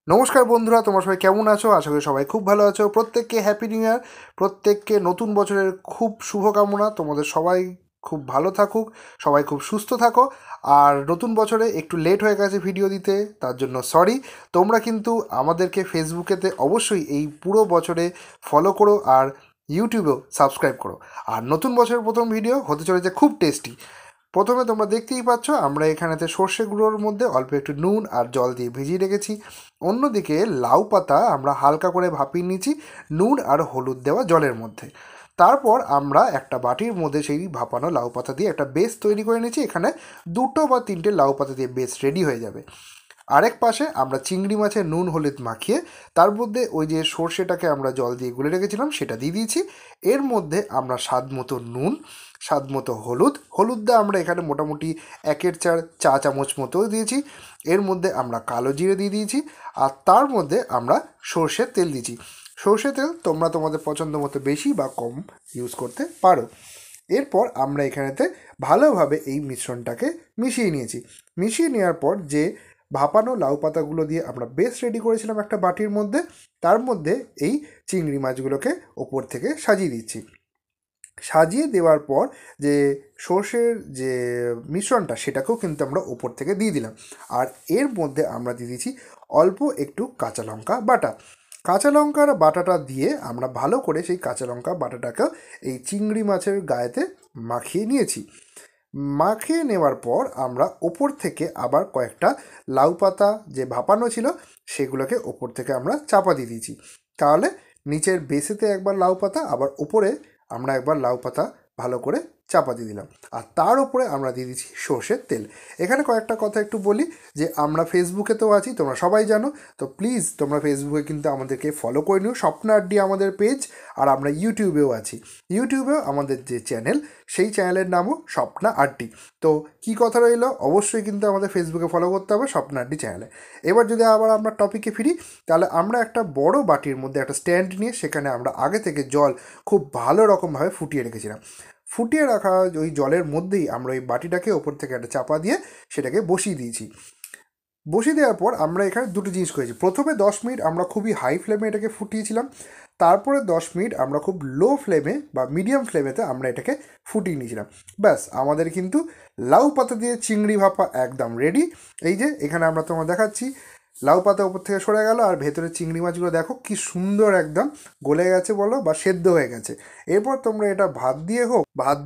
নমস্কার বন্ধুরা, তোমরা সবাই কেমন আছো? আশা করি সবাই খুব ভালো আছো। প্রত্যেককে হ্যাপি নিউ ইয়ার, প্রত্যেককে নতুন বছরের খুব শুভকামনা। তোমাদের সবাই খুব ভালো থাকুক, সবাই খুব সুস্থ থাকো। আর নতুন বছরে একটু লেট হয়ে গেছে ভিডিও দিতে, তার জন্য সরি। তোমরা কিন্তু আমাদেরকে ফেসবুকেতে অবশ্যই এই পুরো বছরে ফলো করো আর ইউটিউবেও সাবস্ক্রাইব করো। আর নতুন বছরের প্রথম ভিডিও হতে চলেছে খুব টেস্টি। প্রথমে তোমরা দেখতেই পাচ্ছ আমরা এখানেতে সর্ষে গুঁড়োর মধ্যে অল্প একটু নুন আর জল দিয়ে ভিজিয়ে রেখেছি। অন্যদিকে লাউ পাতা আমরা হালকা করে ভাপিয়ে নিয়েছি নুন আর হলুদ দেওয়া জলের মধ্যে। তারপর আমরা একটা বাটির মধ্যে সেই ভাপানো লাউ পাতা দিয়ে একটা বেস তৈরি করে নিয়েছি। এখানে 2 বা 3টে লাউ পাতা দিয়ে বেস রেডি হয়ে যাবে। আরেক পাশে আমরা চিংড়ি মাছের নুন হলুদ মাখিয়ে তার মধ্যে ওই যে সর্ষেটাকে আমরা জল দিয়ে গুলে রেখেছিলাম সেটা দিয়ে দিয়েছি। এর মধ্যে আমরা স্বাদ মতো নুন, স্বাদ মতো হলুদটা আমরা এখানে মোটামুটি 1/4 চা চামচ মতো দিয়েছি। এর মধ্যে আমরা কালো জিরে দিয়ে দিয়েছি আর তার মধ্যে আমরা সর্ষের তেল দিয়েছি। সর্ষে তেল তোমরা তোমাদের পছন্দ মতো বেশি বা কম ইউজ করতে পারো। এরপর আমরা এখানেতে ভালোভাবে এই মিশ্রণটাকে মিশিয়ে নিয়েছি। মিশিয়ে নেওয়ার পর যে ভাপানো লাউ পাতাগুলো দিয়ে আমরা বেস রেডি করেছিলাম একটা বাটির মধ্যে, তার মধ্যে এই চিংড়ি মাছগুলোকে ওপর থেকে সাজিয়ে দিচ্ছি। সাজিয়ে দেওয়ার পর যে সর্ষের যে মিশ্রণটা সেটাকেও কিন্তু আমরা ওপর থেকে দিয়ে দিলাম। আর এর মধ্যে আমরা দিয়ে দিচ্ছি অল্প একটু কাঁচা লঙ্কা বাটা। কাঁচা লঙ্কার বাটাটা দিয়ে আমরা ভালো করে সেই কাঁচা লঙ্কা বাটাটাকেও এই চিংড়ি মাছের গায়েতে মাখিয়ে নিয়েছি। মাখিয়ে নেওয়ার পর আমরা ওপর থেকে আবার কয়েকটা লাউ পাতা যে ভাপানো ছিল সেগুলোকে ওপর থেকে আমরা চাপা দিয়ে দিয়েছি। তাহলে নিচের বেসেতে একবার লাউ পাতা, আবার উপরে আমরা একবার লাউ পাতা ভালো করে চাপা দিয়ে দিলাম। আর তার উপরে আমরা দিয়ে দিচ্ছি সর্ষের তেল। এখানে কয়েকটা কথা একটু বলি যে আমরা ফেসবুকেতেও আছি, তোমরা সবাই জানো। তো প্লিজ তোমরা ফেসবুকে কিন্তু আমাদেরকে ফলো করে নিও, স্বপ্ন আড্ডি আমাদের পেজ। আর আমরা ইউটিউবেও আছি। ইউটিউবেও আমাদের যে চ্যানেল, সেই চ্যানেলের নামও স্বপ্না আড্ডি। তো কী কথা রইলো, অবশ্যই কিন্তু আমাদের ফেসবুকে ফলো করতে হবে স্বপ্না আড্ডি চ্যানেলে। এবার যদি আবার আমরা টপিকে ফিরি, তাহলে আমরা একটা বড় বাটির মধ্যে একটা স্ট্যান্ড নিয়ে সেখানে আমরা আগে থেকে জল খুব ভালো রকমভাবে ফুটিয়ে রেখেছিলাম। ফুটিয়ে রাখা ওই জলের মধ্যেই আমরা ওই বাটিটাকে ওপর থেকে একটা চাপা দিয়ে সেটাকে বসিয়ে দিয়েছি। বসিয়ে দেওয়ার পর আমরা এখানে দুটো জিনিস করেছি। প্রথমে 10 মিনিট আমরা খুবই হাই ফ্লেমে এটাকে ফুটিয়েছিলাম। তারপরে 10 মিনিট আমরা খুব লো ফ্লেমে বা মিডিয়াম ফ্লেমেতে আমরা এটাকে ফুটিয়ে নিয়েছিলাম। ব্যাস, আমাদের কিন্তু লাউ পাতা দিয়ে চিংড়ি ভাপা একদম রেডি। এই যে এখানে আমরা তোমার দেখাচ্ছি, লাউ পাতা উপর থেকে সরে গেল আর ভেতরে চিংড়ি মাছগুলো দেখো কি সুন্দর একদম গলে গেছে বলো বা সেদ্ধ হয়ে গেছে। এরপর তোমরা এটা ভাত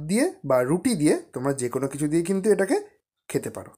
দিয়ে বা রুটি দিয়ে, তোমরা যে কোনো কিছু দিয়ে কিন্তু এটাকে খেতে পারো।